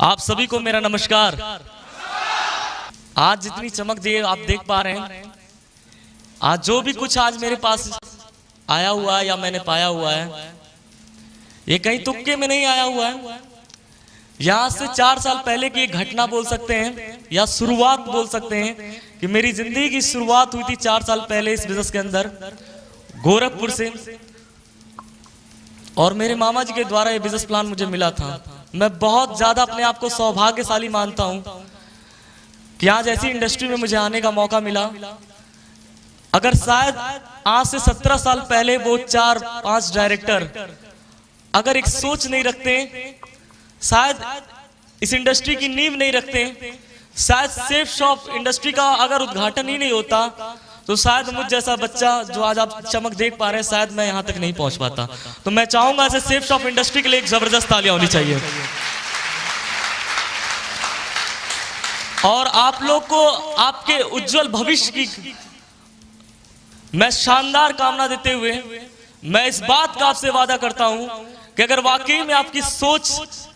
आप सभी को मेरा नमस्कार। आज जितनी चमक जी आप देख पा रहे हैं, आज जो भी कुछ आज मेरे पास आया हुआ है या मैंने पाया हुआ है, ये कहीं तुक्के में नहीं आया हुआ है। यहाँ से 4 साल पहले की एक घटना बोल सकते हैं या शुरुआत बोल सकते हैं कि मेरी जिंदगी की शुरुआत हुई थी 4 साल पहले इस बिजनेस के अंदर गोरखपुर से। और मेरे मामा जी के द्वारा ये बिजनेस प्लान मुझे मिला था। मैं बहुत ज्यादा अपने आप को सौभाग्यशाली मानता हूं कि आज ऐसी इंडस्ट्री में मुझे आने का मौका मिला। अगर शायद आज से 17 साल पहले वो 4-5 डायरेक्टर अगर एक सोच नहीं रखते, शायद इस इंडस्ट्री की नींव नहीं रखते, शायद सेफ शॉप इंडस्ट्री का अगर उद्घाटन ही नहीं होता, तो शायद मुझ जैसा बच्चा जो आज आप चमक देख पा रहे हैं, शायद मैं यहां तक नहीं पहुंच पाता। तो मैं चाहूंगा ऐसे सेफ शॉप इंडस्ट्री के लिए एक जबरदस्त तालियां होनी चाहिए। और आप लोग को आपके उज्जवल भविष्य की मैं शानदार कामना देते हुए मैं इस बात का आपसे वादा करता हूं कि अगर वाकई में आपकी सोच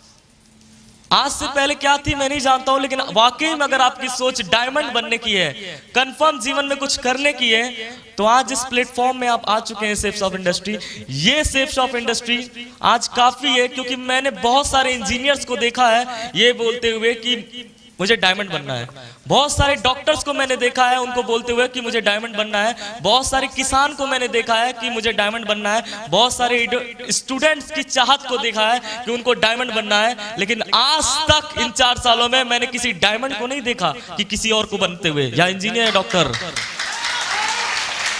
आज से पहले क्या थी मैं नहीं जानता हूं, लेकिन वाकई में अगर आपकी सोच डायमंड बनने की है, कंफर्म जीवन में कुछ करने की है, तो आज इस प्लेटफॉर्म में आप आ चुके हैं सेफ शॉप इंडस्ट्री। ये सेफ शॉप इंडस्ट्री आज काफी है, क्योंकि मैंने बहुत सारे इंजीनियर्स को देखा है ये बोलते हुए कि मुझे डायमंड बनना है। बहुत सारे डॉक्टर्स को मैंने देखा है उनको बोलते हुए कि मुझे डायमंड बनना है। बहुत सारे किसान को मैंने देखा है कि मुझे डायमंड बनना है। बहुत सारे स्टूडेंट्स की चाहत को देखा है कि उनको डायमंड बनना है। लेकिन आज तक इन 4 सालों में मैंने किसी डायमंड को नहीं देखा कि किसी और को बनते हुए, या इंजीनियर, डॉक्टर।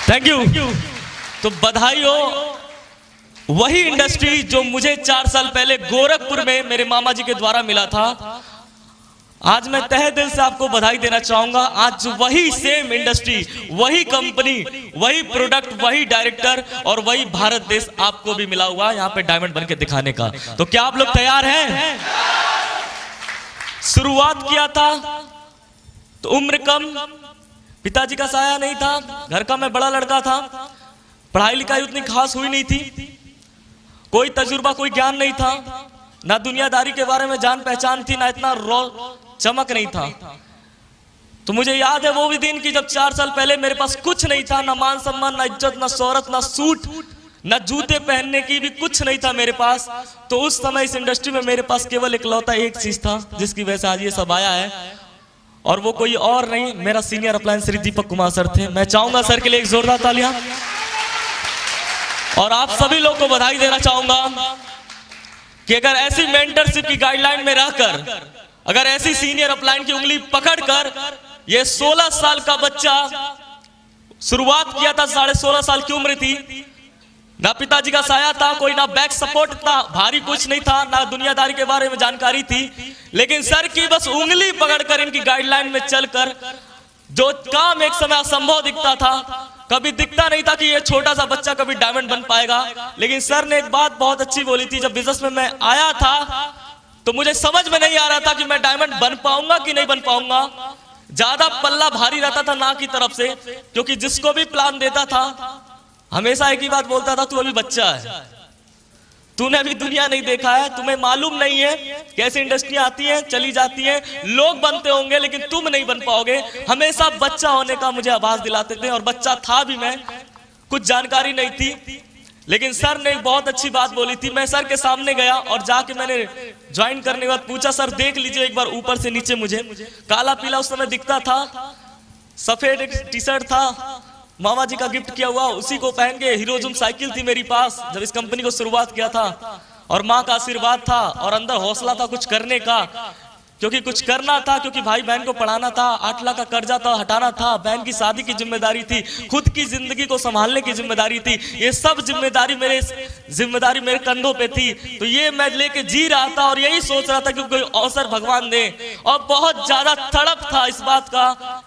Thank you. तो बधाई हो वही इंडस्ट्री जो मुझे 4 साल पहले गोरखपुर में मेरे मामा जी के द्वारा मिला था। आज मैं तहे दिल से आपको बधाई देना चाहूंगा। आज वही सेम इंडस्ट्री, वही कंपनी, वही प्रोडक्ट, वही डायरेक्टर और वही भारत देश आपको भी मिला हुआ यहाँ पे डायमंड बन के दिखाने का। तो क्या आप लोग तैयार हैं? शुरुआत किया था तो उम्र कम, पिताजी का साया नहीं था, घर का मैं बड़ा लड़का था, पढ़ाई लिखाई उतनी खास हुई नहीं थी, कोई तजुर्बा, कोई ज्ञान नहीं था, ना दुनियादारी के बारे में जान पहचान थी, ना इतना चमक नहीं था। तो मुझे याद है वो भी दिन की जब 4 साल पहले मेरे पास कुछ नहीं था, ना मान सम्मान, ना इज्जत, ना शोहरत, ना सूट, ना जूते पहनने की भी कुछ नहीं था मेरे पास। तो उस समय इस इंडस्ट्री में मेरे पास केवल इकलौता एक चीज था जिसकी वजह से आज ये सब आया है, और वो कोई और नहीं, मेरा senior appliance Shri Deepak Kumar sir थे। मैं चाहूंगा सर के लिए एक जोरदार तालियां। और आप सभी लोग को बधाई देना चाहूंगा कि अगर ऐसी मेंटरशिप की गाइडलाइन में रहकर, अगर ऐसी सीनियर अपलाइन की उंगली पकड़कर ये 16 साल का बच्चा शुरुआत किया था, 16.5 साल की उम्र थी, ना पिताजी का साया था, कोई ना बैक सपोर्ट था, भारी कुछ नहीं था, ना दुनियादारी के बारे में जानकारी थी, लेकिन सर की बस उंगली पकड़कर, इनकी गाइडलाइन में चलकर जो काम एक समय असंभव दिखता था, कभी दिखता नहीं था कि ये छोटा सा बच्चा कभी डायमंड बन पाएगा। लेकिन सर ने एक बात बहुत अच्छी बोली थी, जब बिजनेस में मैं आया था तो मुझे समझ में नहीं आ रहा था कि मैं डायमंड बन पाऊंगा कि नहीं बन पाऊंगा। ज्यादा पल्ला भारी रहता था ना की तरफ से, क्योंकि जिसको भी प्लान देता था हमेशा एक ही बात बोलता था, तू अभी बच्चा है, तूने अभी दुनिया नहीं देखा है, तुम्हें मालूम नहीं है कैसे इंडस्ट्री आती है, चली जाती है, लोग बनते होंगे लेकिन तुम नहीं बन पाओगे। हमेशा बच्चा होने का मुझे आभास दिलाते थे, और बच्चा था भी मैं, कुछ जानकारी नहीं थी। लेकिन सर ने एक बहुत अच्छी बात बोली थी। मैं सर के सामने गया और जाके मैंने ज्वाइन करने के बाद पूछा, सर देख लीजिए एक बार ऊपर से नीचे, मुझे काला पीला उस समय दिखता था, सफेद एक टी शर्ट था, मामा जी का गिफ्ट किया हुआ, उसी को पहन के, हीरोजुम साइकिल थी मेरी पास जब इस कंपनी को शुरुआत किया था, और माँ का आशीर्वाद था, और अंदर हौसला था कुछ करने का, क्योंकि कुछ करना था, क्योंकि भाई बहन को पढ़ाना था, 8 लाख का कर्जा था हटाना था, बहन की शादी की जिम्मेदारी थी, खुद की जिंदगी को संभालने की जिम्मेदारी थी। ये सब जिम्मेदारी मेरे कंधों पे थी। तो ये मैं लेके जी रहा था और यही सोच रहा था कि कोई अवसर भगवान दे, और बहुत ज्यादा तड़प था इस बात का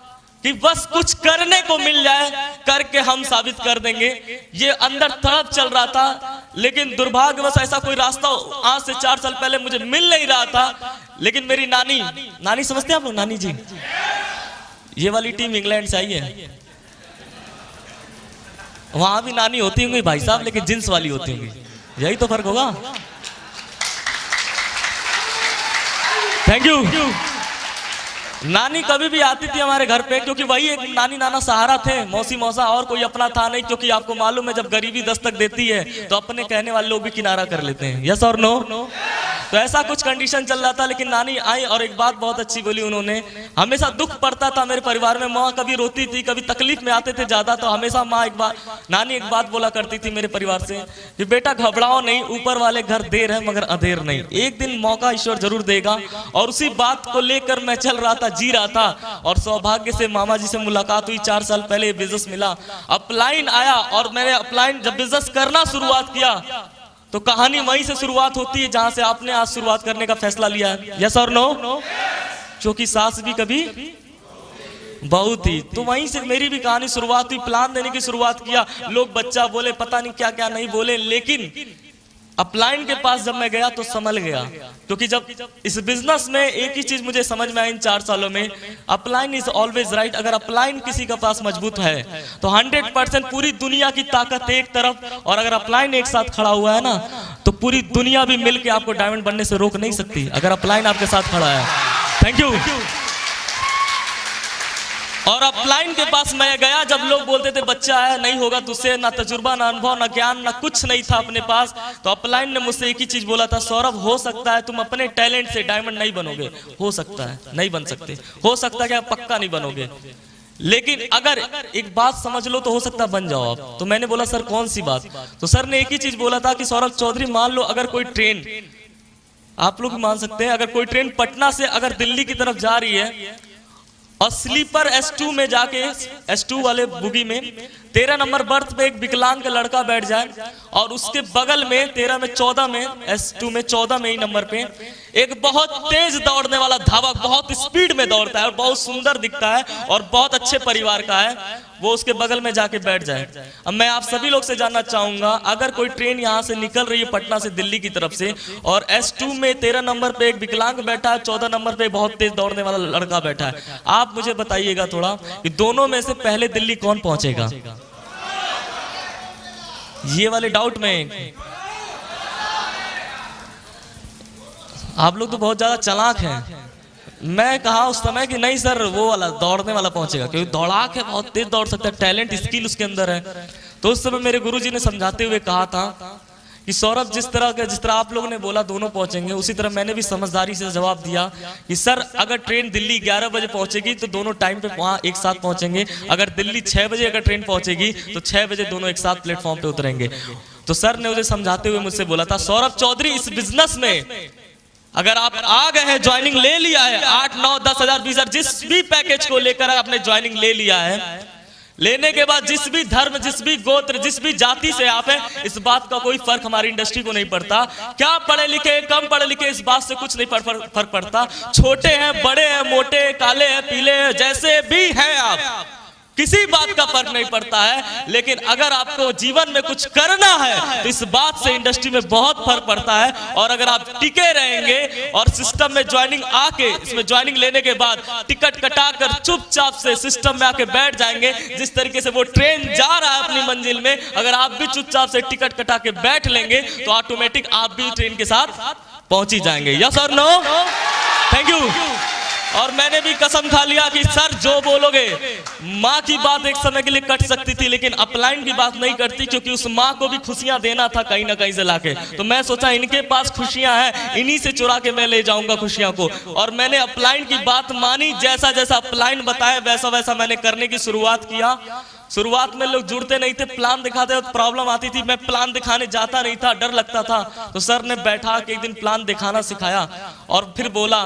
कि बस कुछ करने को मिल जाए, करके हम साबित कर देंगे। ये अंदर तड़प चल रहा था, लेकिन दुर्भाग्यवश ऐसा कोई रास्ता आज से 4 साल पहले मुझे मिल नहीं रहा था। लेकिन मेरी नानी समझते हैं आप लोग, नानी जी, ये वाली टीम इंग्लैंड से आई है, वहां भी नानी होती होंगी भाई साहब, लेकिन जींस वाली होती होंगी, यही तो फर्क होगा। Thank you. नानी कभी भी आती थी हमारे घर पे, क्योंकि वही एक नानी नाना सहारा थे, मौसी मौसा और कोई अपना था नहीं, क्योंकि आपको मालूम है जब गरीबी दस्तक देती है तो अपने कहने वाले लोग भी किनारा कर लेते हैं। यस और नो? तो ऐसा कुछ कंडीशन चल रहा था, लेकिन नानी आई और एक बात बहुत अच्छी बोली उन्होंने। हमेशा दुख पड़ता था मेरे परिवार में, माँ कभी रोती थी, कभी तकलीफ में आते थे ज्यादा, तो हमेशा नानी एक बात बोला करती थी मेरे परिवार से कि बेटा घबराओ नहीं, ऊपर वाले घर देर है मगर अंधेर नहीं, एक दिन मौका ईश्वर जरूर देगा। और उसी बात को लेकर मैं चल रहा था, जी रहा था, और सौभाग्य से मामा जी से मुलाकात हुई। 4 साल पहले बिजनेस मिला, अपलाइन आया, और मैंने अपलाइन जब बिजनेस करना शुरुआत किया तो कहानी वहीं से शुरुआत होती है जहां से आपने आज शुरुआत करने का फैसला लिया है। यस और नो? क्योंकि सास भी कभी बहुत ही, तो वहीं से मेरी भी कहानी शुरुआत हुई। प्लान देने की शुरुआत किया, लोग बच्चा बोले, पता नहीं क्या क्या नहीं बोले, लेकिन अपलाइन के पास जब मैं गया तो संभल गया। क्योंकि जब इस बिजनेस में एक ही चीज मुझे समझ में आई इन 4 सालों में, अपलाइन इज ऑलवेज राइट। अगर अपलाइन किसी के पास मजबूत है तो 100% पूरी दुनिया की ताकत एक तरफ, और अगर अपलाइन एक साथ खड़ा हुआ है ना तो पूरी दुनिया भी मिलके आपको डायमंड बनने से रोक नहीं सकती, अगर अपलाइन आपके साथ खड़ा है। Thank you. और अपलाइन के पास मैं गया, जब लोग बोलते थे बच्चा है नहीं होगा तुझसे, ना तजुर्बा ना अनुभव ना ज्ञान ना कुछ नहीं था अपने पास, तो अपलाइन ने मुझसे एक ही चीज बोला था, सौरभ हो सकता है तुम अपने टैलेंट से डायमंड नहीं बनोगे, हो सकता है नहीं बन सकते, हो सकता है क्या पक्का नहीं बनोगे, लेकिन अगर एक बात समझ लो तो हो सकता है बन जाओ आप। तो मैंने बोला सर कौन सी बात? तो सर ने एक ही चीज बोला था कि सौरभ चौधरी मान लो अगर कोई ट्रेन, आप लोग भी मान सकते हैं, अगर कोई ट्रेन पटना से अगर दिल्ली की तरफ जा रही है और स्लीपर S2 में जाके, S2 वाले बुगी में 13 नंबर बर्थ पे एक विकलांग लड़का बैठ जाए और उसके बगल में 13 में 14 में S2 में 14 में ही नंबर पे एक बहुत तेज दौड़ने वाला धावक, बहुत स्पीड में दौड़ता है और बहुत सुंदर दिखता है और बहुत अच्छे परिवार का है, वो उसके बगल में जाके बैठ जाए। अब मैं आप सभी लोग से जानना चाहूंगा, अगर कोई ट्रेन यहाँ से निकल रही है पटना से दिल्ली की तरफ से और S2 में 13 नंबर पे एक विकलांग बैठा है, 14 नंबर पे बहुत तेज दौड़ने वाला लड़का बैठा है, आप मुझे बताइएगा थोड़ा कि दोनों में से पहले दिल्ली कौन पहुंचेगा? ये वाले डाउट में आप लोग तो बहुत ज्यादा चालाक हैं। मैं कहा उस समय कि नहीं सर वो वाला दौड़ने वाला पहुंचेगा, क्योंकि दौड़ाक है, बहुत तेज दौड़ सकता है, टैलेंट स्किल उसके अंदर है। तो उस समय मेरे गुरुजी ने समझाते हुए कहा था कि सौरभ जिस तरह आप लोगों ने बोला दोनों पहुंचेंगे, उसी तरह मैंने भी समझदारी से जवाब दिया कि सर अगर ट्रेन दिल्ली 11 बजे पहुंचेगी तो दोनों टाइम पे वहां एक साथ पहुंचेंगे, अगर दिल्ली 6 बजे अगर ट्रेन पहुंचेगी तो 6 बजे दोनों एक साथ प्लेटफॉर्म पे उतरेंगे। तो सर ने मुझे समझाते हुए मुझसे बोला था, सौरभ चौधरी इस बिजनेस में अगर आप आ गए हैं, ज्वाइनिंग ले लिया है, 8, 9, 10 हजार 20 हजार जिस भी पैकेज को लेकर आपने ज्वाइनिंग ले लिया है, लेने के बाद जिस भी धर्म, जिस भी गोत्र, जिस भी जाति से आप हैं, इस बात का कोई फर्क हमारी इंडस्ट्री को नहीं पड़ता। क्या पढ़े लिखे कम पढ़े लिखे इस बात से कुछ नहीं फर्क पड़ता। छोटे हैं बड़े हैं मोटे काले हैं पीले हैं, जैसे भी हैं आप, किसी बात का फर्क नहीं पड़ता है। लेकिन अगर आपको जीवन में कुछ करना है तो इस बात से इंडस्ट्री में बहुत फर्क पड़ता है। और अगर आप टिके रहेंगे और सिस्टम में ज्वाइनिंग आके, इसमें ज्वाइनिंग लेने के बाद टिकट कटाकर चुपचाप से सिस्टम में आके बैठ जाएंगे, जिस तरीके से वो ट्रेन जा रहा है अपनी मंजिल में, अगर आप भी चुपचाप से टिकट कटा के बैठ लेंगे तो ऑटोमेटिक आप भी ट्रेन के साथ पहुंच ही जाएंगे। यस और नो? Thank you. और मैंने भी कसम खा लिया कि सर जो बोलोगे, माँ की बात एक समय के लिए कट सकती थी लेकिन अपलाइन की बात नहीं करती, क्योंकि उस माँ को भी खुशियां देना था कहीं ना कहीं से लाके। तो मैं सोचा इनके पास खुशियां हैं, इन्हीं से चुरा के मैं ले जाऊंगा खुशियां को। और मैंने अपलाइन की बात मानी, जैसा जैसा अपलाइन बताया वैसा वैसा मैंने करने की शुरुआत किया। शुरुआत में लोग जुड़ते नहीं थे, प्लान दिखाते तो प्रॉब्लम आती थी, मैं प्लान दिखाने जाता नहीं था, डर लगता था। तो सर ने बैठा के एक दिन प्लान दिखाना सिखाया और फिर बोला,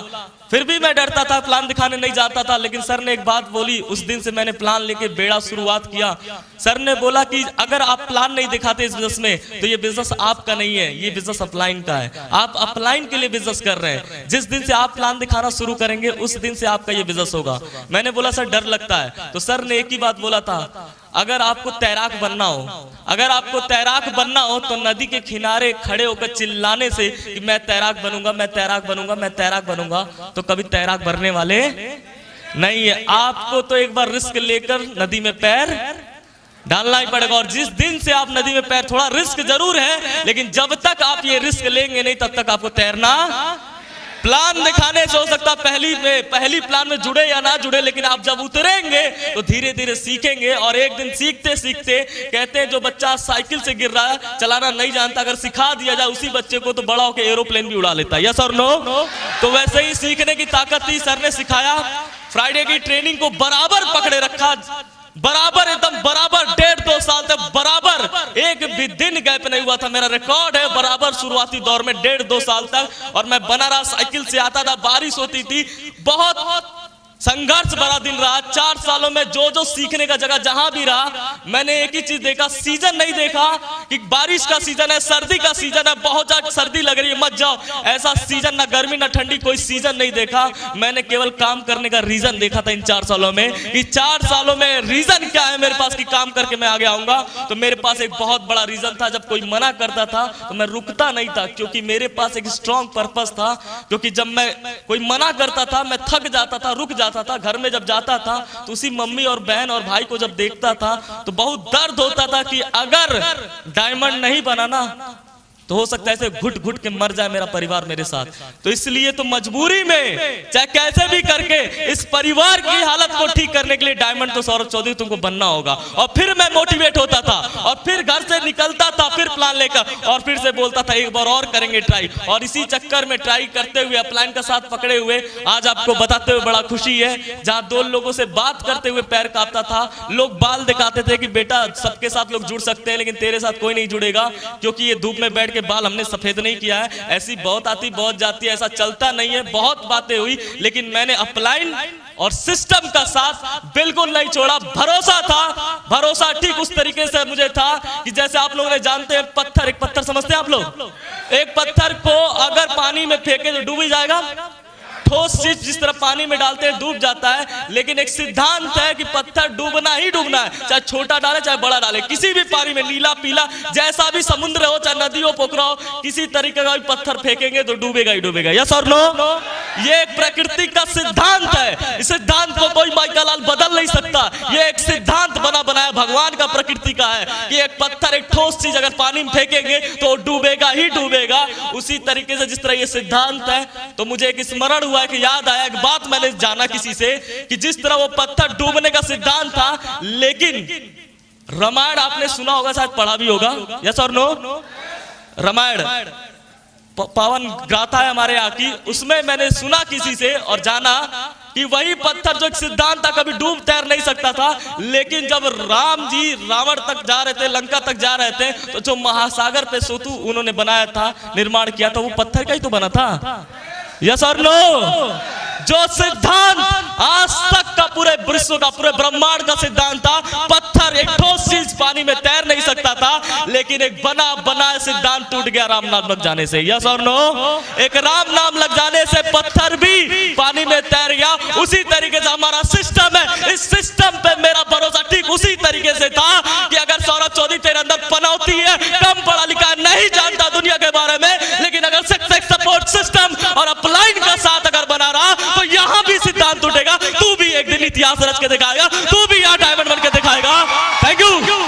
फिर भी मैं डरता था, प्लान दिखाने नहीं जाता था, लेकिन सर ने एक बात बोली, उस दिन से मैंने प्लान लेके बेड़ा शुरुआत किया। सर ने बोला कि अगर आप प्लान नहीं दिखाते इस बिजनेस में तो ये बिजनेस आपका नहीं है, ये बिजनेस अपलाइन का है। आप अपलाइन के लिए बिजनेस कर रहे हैं, जिस दिन से आप प्लान दिखाना शुरू करेंगे उस दिन से आपका ये बिजनेस होगा। मैंने बोला सर डर लगता है। तो सर ने एक ही बात बोला था, अगर आपको तैराक बनना हो, अगर आपको तैराक बनना हो तो नदी के किनारे खड़े होकर चिल्लाने से कि मैं तैराक बनूंगा, मैं तैराक बनूंगा, मैं तैराक बनूंगा, तो कभी तैराक बनने वाले नहीं है। आपको तो एक बार रिस्क लेकर नदी में पैर डालना ही पड़ेगा। और जिस दिन से आप नदी में पैर, थोड़ा रिस्क जरूर है लेकिन जब तक आप ये रिस्क लेंगे नहीं तब तक आपको तैरना प्लान दिखाने से हो सकता पहली प्लान में जुड़े या ना जुड़े, लेकिन आप जब उतरेंगे तो धीरे धीरे सीखेंगे। और एक दिन सीखते सीखते, कहते हैं जो बच्चा साइकिल से गिर रहा है, चलाना नहीं जानता, अगर सिखा दिया जाए उसी बच्चे को तो बड़ा होकर एरोप्लेन भी उड़ा लेता है। यस और नो? तो वैसे ही सीखने की ताकत थी, सर ने सिखाया। फ्राइडे की ट्रेनिंग को बराबर पकड़े रखा, बराबर एकदम बराबर 1.5-2 साल तक बराबर एक भी दिन गैप नहीं हुआ था। मेरा रिकॉर्ड है बराबर शुरुआती दौर में 1.5-2 साल तक। और मैं बना रहा, साइकिल से आता था, बारिश होती थी, बहुत संघर्ष भरा दिन रहा। 4 सालों में जो जो सीखने का जगह जहां भी रहा, मैंने एक ही चीज देखा, सीजन नहीं देखा कि बारिश का सीजन है, सर्दी का सीजन है, बहुत ज्यादा सर्दी लग रही है मत जाओ, ऐसा सीजन ना गर्मी ना ठंडी, कोई सीजन नहीं देखा। मैंने केवल काम करने का रीजन देखा था इन 4 सालों में, कि 4 सालों में रीजन क्या है मेरे पास कि काम करके मैं आगे आऊंगा। तो मेरे पास एक बहुत बड़ा रीजन था, जब कोई मना करता था तो मैं रुकता नहीं था, क्योंकि मेरे पास एक स्ट्रॉन्ग पर्पस था। क्योंकि जब मैं कोई मना करता था, मैं थक जाता था, रुक जाता था। घर में जब जाता था तो उसी मम्मी और बहन और भाई को जब देखता था तो बहुत दर्द होता था कि अगर डायमंड नहीं बनाना तो हो सकता है ऐसे घुट घुट के मर जाए मेरा परिवार मेरे साथ। तो इसलिए तो मजबूरी में चाहे कैसे भी करके इस परिवार की हालत को ठीक करने के लिए डायमंड तो सौरभ चौधरी तुमको बनना होगा। और फिर मैं मोटिवेट होता था और फिर घर से निकलता था, फिर प्लान लेकर, और फिर से बोलता था एक बार और करेंगे ट्राई। और इसी चक्कर में ट्राई करते हुए, अपलाइन का साथ पकड़े हुए, आज आपको बताते हुए बड़ा खुशी है, जहां 2 लोगों से बात करते हुए पैर कांपता था। लोग बाल दिखाते थे कि बेटा सबके साथ लोग जुड़ सकते हैं, लेकिन तेरे साथ कोई नहीं जुड़ेगा, क्योंकि ये धूप में बैठ के बाल हमने सफेद नहीं किया है। ऐसी बहुत आती बहुत जाती है, ऐसा चलता नहीं है। बहुत बातें हुई, लेकिन मैंने अपलाइन और सिस्टम का साथ बिल्कुल नहीं छोड़ा। भरोसा था, भरोसा ठीक उस तरीके से मुझे था कि जैसे आप लोग ने जानते हैं पत्थर, एक पत्थर समझते हैं आप लोग, एक पत्थर को अगर पानी में फेंके तो डूब ही जाएगा। ठोस चीज जिस तरह पानी में डालते हैं डूब जाता है, लेकिन एक सिद्धांत है कि पत्थर डूबना ही डूबना है, चाहे छोटा डाले चाहे बड़ा डाले, किसी भी पानी में, नीला पीला जैसा भी समुद्र हो, चाहे नदी हो पोखरा हो, किसी तरीके का भी पत्थर फेंकेंगे तो डूबेगा ही डूबेगा। यस और नो? ये एक प्रकृति का सिद्धांत है। इस सिद्धांत को कोई माइकल बदल नहीं सकता। ये एक सिद्धांत बना बनाया भगवान का, प्रकृति का है कि एक पत्थर, एक ठोस चीज अगर पानी में फेंकेंगे तो डूबेगा ही डूबेगा। उसी तरीके से जिस तरह ये सिद्धांत है, तो मुझे एक स्मरण हुआ कि याद आया, एक बात मैंने जाना किसी से कि जिस तरह वो पत्थर डूबने का सिद्धांत था, लेकिन रामायण आपने सुना होगा, शायद पढ़ा भी होगा। यस और नो? रामायण पावन गाथा है हमारे यहाँ की, उसमें मैंने सुना किसी से और जाना कि वही पत्थर जो एक सिद्धांत था कभी डूब तैर नहीं सकता था, लेकिन जब राम जी रावण तक जा रहे थे, लंका तक जा रहे थे, तो जो महासागर पे सेतु उन्होंने बनाया था, निर्माण किया था, वो पत्थर का ही तो बना था। यस और नो? जो सिद्धांत आज तक का पूरे विश्व का, पूरे ब्रह्मांड का सिद्धांत था, पत्थर एक ठोस चीज पानी में तैर नहीं सकता था, लेकिन एक बना बनाया सिद्धांत टूट गया राम नाम लग जाने से। यस और नो? एक राम नाम लग जाने से पत्थर भी पानी में तैर गया। उसी तरीके से हमारा सिस्टम है, इस सिस्टम पे मेरा भरोसा ठीक उसी तरीके से था कि अगर सौरभ चौधरी तेरे अंदर पनौती है, कम पढ़ा लिखा नहीं जानता दुनिया के बारे में, लेकिन अगर सपोर्ट सिस्टम और अपलाइन का साथ अगर बना रहा तो यहां भी सिद्धांत टूटेगा। तू भी एक दिन इतिहास रच के दिखाएगा, तू भी यहां डायमंड बन के दिखाएगा। Thank you.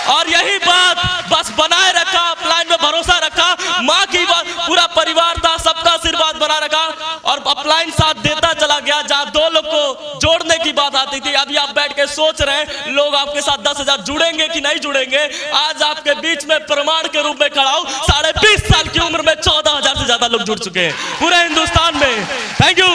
और यही बात बस बनाए रखा, अपलाइन में भरोसा रखा, माँ की बात, पूरा परिवार था, सबका आशीर्वाद बना रखा और अपलाइन साथ देता चला गया। जहां 2 लोग को जोड़ने की बात आती थी, अभी आप बैठ के सोच रहे हैं लोग आपके साथ 10,000 जुड़ेंगे कि नहीं जुड़ेंगे। आज आपके बीच में प्रमाण के रूप में खड़ा हूं, 20.5 साल की उम्र में 14,000 से ज्यादा लोग जुड़ चुके हैं पूरे हिंदुस्तान में। Thank you.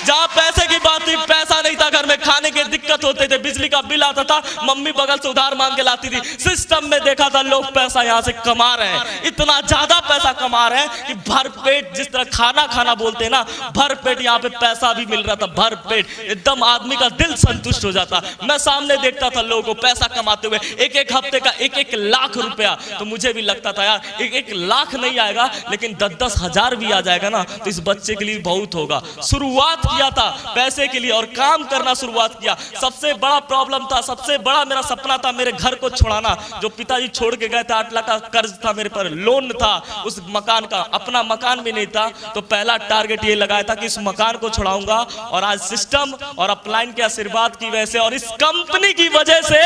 जहां पैसे की बात थी, पैसा नहीं था घर में, खाने की दिक्कत होते थे, बिजली का बिल आता था, मम्मी बगल से उधार मांग के लाती थी। सिस्टम में देखा था लोग पैसा यहां से कमा रहे हैं, इतना ज्यादा पैसा कमा रहे हैं कि भर पेट, जिस तरह खाना खाना बोलते हैं ना, भर पेट यहाँ पे पैसा भी मिल रहा था, भर पेट, एकदम आदमी का दिल संतुष्ट हो जाता। मैं सामने देखता था लोगों को पैसा कमाते हुए, एक हफ्ते का 1 लाख रुपया, तो मुझे भी लगता था यार 1 लाख नहीं आएगा, लेकिन 10 हजार भी आ जाएगा ना तो इस बच्चे के लिए बहुत होगा। शुरुआत किया था पैसे के लिए और काम करना शुरुआत किया। सबसे बड़ा प्रॉब्लम प्रॉब्लम था, सबसे बड़ा मेरा सपना था मेरे घर को छुड़ाना। जो पिताजी छोड़ के गए थे, 8 लाख का कर्ज था मेरे पर, लोन था उस मकान का, अपना मकान भी नहीं था। तो पहला टारगेट ये लगाया था कि इस मकान को छुड़ाऊंगा। और आज सिस्टम और अपलाइन के आशीर्वाद की वजह से और इस कंपनी की वजह से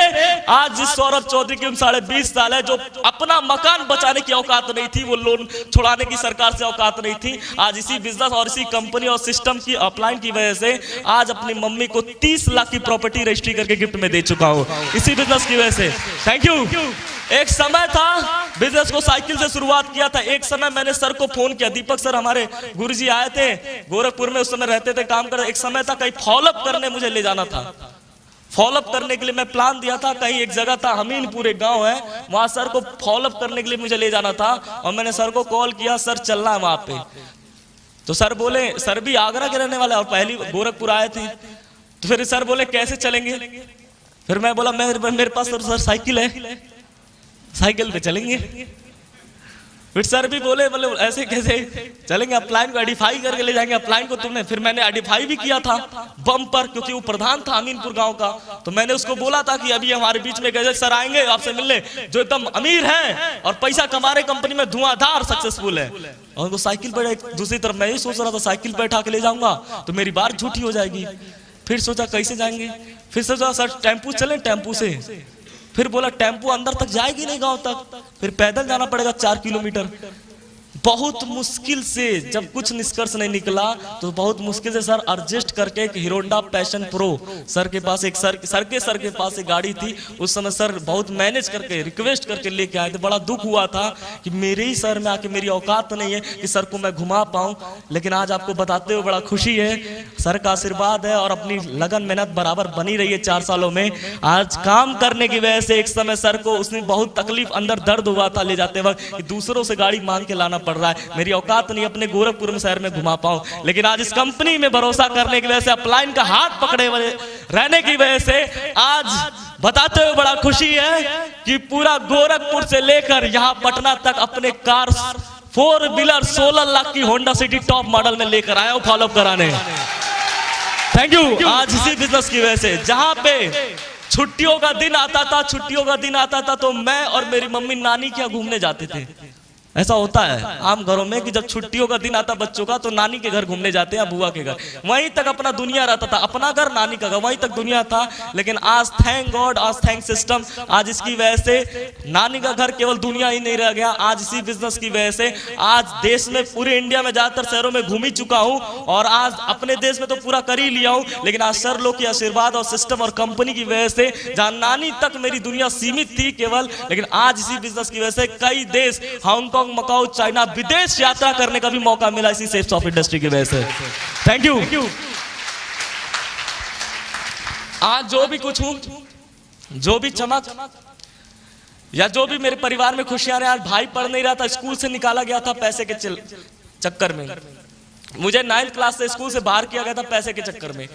आज जिस सौरभ चौधरी की 20 साल है, जो अपना मकान बचाने की औकात नहीं थी, वो लोन छुड़ाने की सरकार से औकात नहीं थी, आज इसी बिजनेस और इसी कंपनी और सिस्टम की अपलाइन की वजह से आज अपनी मम्मी को 30 लाख की प्रॉपर्टी रजिस्ट्री करके गिफ्ट में दे चुका हूं, इसी बिजनेस की वजह से। Thank you. एक समय था बिजनेस को साइकिल से शुरुआत किया था। एक समय मैंने सर को फोन किया, दीपक सर हमारे गुरुजी आए थे गोरखपुर में, उस समय रहते थे, काम कर। एक समय था कहीं फॉलोअप करने मुझे ले जाना था, फॉलोअप करने के लिए मैं प्लान दिया था। कहीं एक जगह था हमीनपुर, एक गांव है, वहां सर को फॉलोअप करने के लिए मुझे ले जाना था। और मैंने सर को कॉल किया, सर चलना है वहां पे। तो सर बोले, सर भी आगरा के रहने वाले और पहली गोरखपुर आए थे। तो फिर सर बोले कैसे चलेंगे? फिर मैं बोला मेरे पास तो सर साइकिल है, साइकिल पे चलेंगे। फिर सर भी बोले ऐसे कैसे चलेंगे, अपलाइन को एडिफाई करके ले जाएंगे अपलाइन को तुमने। फिर मैंने एडिफाई भी किया था बम पर, क्योंकि वो प्रधान था अमीनपुर गांव का। तो मैंने उसको बोला था कि अभी हमारे बीच में गजल सर आएंगे आपसे मिलने, जो एकदम अमीर है और पैसा कमा रहे, कंपनी में धुआंधार सक्सेसफुल है। और उनको साइकिल पर, दूसरी तरफ मैं ही सोच रहा था साइकिल पर बैठा के ले जाऊंगा तो मेरी बात झूठी हो जाएगी। फिर सोचा कैसे जाएंगे, फिर सोचा सर टेम्पू चले, टेम्पू से। फिर बोला टेम्पो अंदर तक जाएगी नहीं गांव तक, फिर पैदल जाना पड़ेगा 4 किलोमीटर। बहुत मुश्किल से, जब कुछ निष्कर्ष नहीं निकला तो बहुत मुश्किल से सर एडजस्ट करके एक हीरोंडा पैशन प्रो सर के पास, एक सर के पास एक गाड़ी थी। उस समय सर बहुत मैनेज करके रिक्वेस्ट करके लेके आए थे। बड़ा दुख हुआ था कि मेरे ही सर में आके मेरी औकात नहीं है कि सर को मैं घुमा पाऊं। लेकिन आज आपको बताते हुए बड़ा खुशी है, सर का आशीर्वाद है और अपनी लगन मेहनत बराबर बनी रही है 4 सालों में। आज काम करने की वजह से एक समय सर को उसमें बहुत तकलीफ, अंदर दर्द हुआ था ले जाते वक्त कि दूसरों से गाड़ी मांग के लाना पड़ रहा है, मेरी औकात नहीं अपने गोरखपुर में शहर में घुमा पाऊं। लेकिन आज इस कंपनी में भरोसा करने की वजह से, अपलाइन का हाथ पकड़े रहने की वजह से आज बताते हुए बड़ा खुशी है कि पूरा गोरखपुर से लेकर यहां पटना तक अपने कार 4 व्हीलर 16 लाख की होंडा सिटी टॉप मॉडल में लेकर आया हूं फॉलोअप कराने। Thank you. आज इसी बिजनेस की वजह से, जहां पे छुट्टियों का दिन आता था तो मैं और मेरी मम्मी नानी के यहाँ घूमने जाते थे। ऐसा होता है आम घरों में कि जब छुट्टियों का दिन आता बच्चों का तो नानी के घर घूमने जाते हैं, बुआ के घर, वहीं तक अपना दुनिया रहता था, अपना घर नानी का घर, वहीं तक दुनिया था। लेकिन आज थैंक गॉड, आज थैंक सिस्टम, आज इसकी वजह से नानी का घर केवल दुनिया ही नहीं रह गया। आज इसी बिजनेस की वजह से आज देश में, पूरे इंडिया में ज्यादातर शहरों में घूम ही चुका हूं और आज अपने देश में तो पूरा कर ही लिया हूं। लेकिन आज सर लोग के आशीर्वाद और सिस्टम और कंपनी की वजह से, जहां नानी तक मेरी दुनिया सीमित थी केवल, लेकिन आज इसी बिजनेस की वजह से कई देश, हांगकांग, मकाऊ, चाइना, विदेश यात्रा करने का भी मौका मिला इसी सेफ सॉफ्ट इंडस्ट्री की वजह से। Thank you. आज जो भी कुछ हूं, जो भी चमक या जो भी मेरे परिवार में खुशियां रहे, आज भाई पढ़ नहीं रहा था, स्कूल से निकाला गया था पैसे के चक्कर में। मुझे 9th क्लास से स्कूल से बाहर किया गया था पैसे के चक्कर में।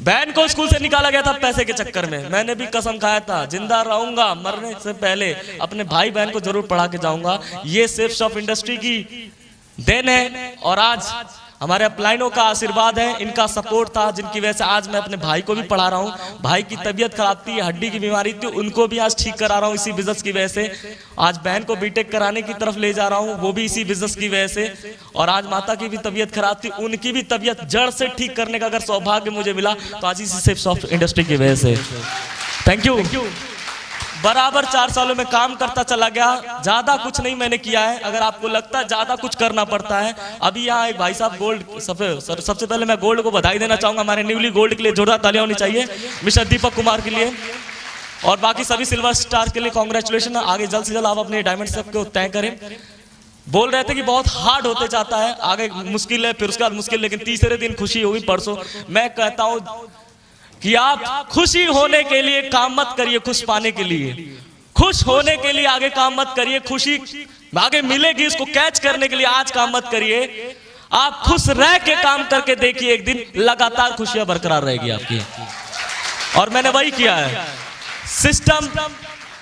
बहन को स्कूल से निकाला गया था पैसे के चक्कर में। मैंने भी कसम खाया था जिंदा रहूंगा मरने से पहले अपने भाई बहन को जरूर पढ़ा के जाऊंगा। ये सेफ शॉप इंडस्ट्री की देन है और आज हमारे अपलाइनों का आशीर्वाद है, इनका सपोर्ट था, जिनकी वजह से आज मैं अपने भाई को भी पढ़ा रहा हूँ। भाई की तबीयत खराब थी, हड्डी की बीमारी थी, उनको भी आज ठीक करा रहा हूँ इसी बिजनेस की वजह से। आज बहन को बीटेक कराने की तरफ ले जा रहा हूँ, वो भी इसी बिजनेस की वजह से। और आज माता की भी तबीयत खराब थी, उनकी भी तबीयत जड़ से ठीक करने का अगर सौभाग्य मुझे मिला तो आज इसी सेफ सॉफ्ट इंडस्ट्री की वजह से। Thank you. बराबर 4 सालों में काम करता चला गया, ज्यादा कुछ नहीं मैंने किया है। अगर आपको लगता है ज्यादा कुछ करना पड़ता है, अभी यहाँ एक भाई साहब गोल्ड, सबसे पहले मैं गोल्ड को बधाई देना चाहूंगा। हमारे न्यूली गोल्ड के लिए जोरदार तालियां होनी चाहिए, मिस्टर दीपक कुमार के लिए, और बाकी सभी सिल्वर स्टार के लिए कांग्रेचुलेशन। आगे जल्द से जल्द आप अपने डायमंड सब को तय करें। बोल रहे थे कि बहुत हार्ड होते जाता है, आगे मुश्किल है, फिर उसके बाद मुश्किल, लेकिन तीसरे दिन खुशी होगी परसों। मैं कहता हूँ कि आप खुशी होने के लिए काम मत करिए, खुश पाने के लिए, खुश होने के लिए आगे काम मत करिए, खुशी आगे मिलेगी इसको कैच करने के लिए आज काम मत करिए। आप खुश रह के काम करके देखिए, एक दिन लगातार खुशियां बरकरार रहेगी आपकी। और मैंने वही किया है। सिस्टम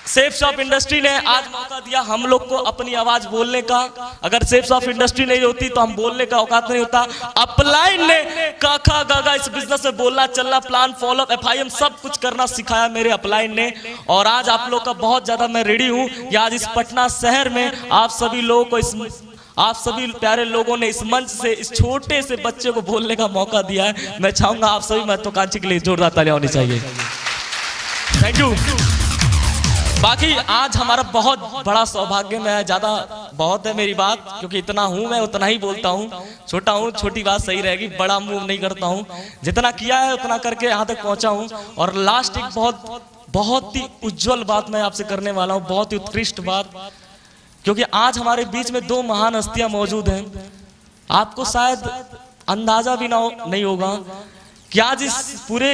सेफ शॉप इंडस्ट्री ने आज मौका दिया हम लोग को अपनी आवाज बोलने का। अगर सेफ शॉप इंडस्ट्री नहीं होती तो हम बोलने का औकात नहीं होता। अपलाइन ने क ख ग घ इस बिजनेस में बोलना, चलना, प्लान, फॉलो, FIM सब कुछ करना सिखाया मेरे अपलाइन ने। और आज आप लोग का बहुत ज्यादा मैं रेडी हूँ कि आज इस पटना शहर में आप सभी लोगों को आप सभी प्यारे लोगों ने इस मंच से इस छोटे से बच्चे को बोलने का मौका दिया है। मैं चाहूंगा आप सभी महत्वाकांक्षी के लिए जोरदार तालियां होनी चाहिए। Thank you. बाकी आज हमारा बहुत बड़ा सौभाग्य, मैं ज्यादा बहुत है मेरी बात, क्योंकि इतना हूं मैं उतना ही बोलता हूं। छोटा हूं, छोटी बात सही रहेगी, बड़ा मुंह नहीं करता हूं। जितना किया है उतना करके यहां तक पहुंचा हूं। और लास्ट एक बहुत ही उज्जवल बात मैं आपसे करने वाला हूं, बहुत ही उत्कृष्ट बात, क्योंकि आज हमारे बीच में दो महान हस्तियां मौजूद हैं। आपको शायद अंदाजा भी नहीं होगा कि आज इस पूरे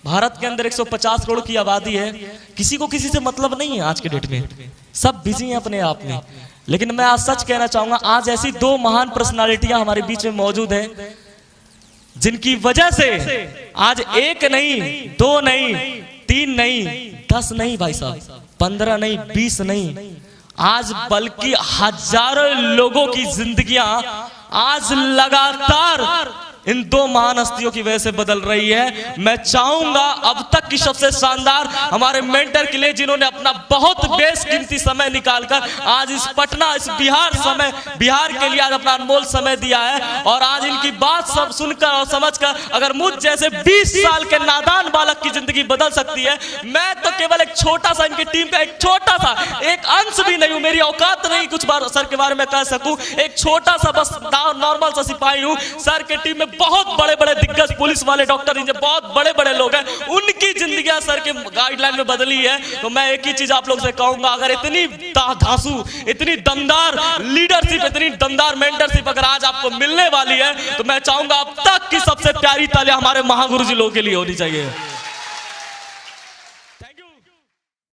भारत के अंदर 150 करोड़ की आबादी है, किसी को किसी से मतलब नहीं है आज के डेट में, सब बिजी हैं अपने आप में। लेकिन मैं आज सच कहना चाहूंगा, आज ऐसी दो महान पर्सनालिटियां हमारे बीच में मौजूद हैं, जिनकी वजह से आज एक नहीं, दो नहीं, तीन नहीं, 10 नहीं भाई साहब, 15 नहीं, 20 नहीं, आज बल्कि हजारों लोगों की जिंदगियां आज लगातार इन दो महान हस्तियों की वजह से बदल रही है। मैं चाहूंगा अब तक की सबसे शानदार हमारे मेंटर के लिए, जिन्होंने अपना बहुत बेशकीमती समय निकालकर आज इस पटना, इस बिहार के लिए आज अपना अनमोल समय दिया है। और आज इनकी बात सब सुनकर और समझकर अगर मुझ जैसे 20 साल के नादान बालक की जिंदगी बदल सकती है, मैं तो केवल एक छोटा सा इनकी टीम का एक छोटा सा एक अंश भी नहीं हूं। मेरी औकात नहीं कुछ बार सर के बारे में कह सकूं, एक छोटा सा बस नॉर्मल सा सिपाही हूं। सर के टीम में बहुत बड़े बड़े दिग्गज पुलिस वाले, डॉक्टर, इंजीनियर, बहुत बड़े बड़े लोग हैं, उनकी जिंदगियां सर के गाइडलाइन में बदली है। तो मैं एक ही चीज आप लोग से कहूंगा, अगर इतनी धांसू, इतनी दमदार लीडरशिप, इतनी दमदार मेंटरशिप अगर आज आपको मिलने वाली है, तो मैं चाहूंगा अब तक की सबसे प्यारी तालियां हमारे महागुरु जी लोगों के लिए होनी चाहिए।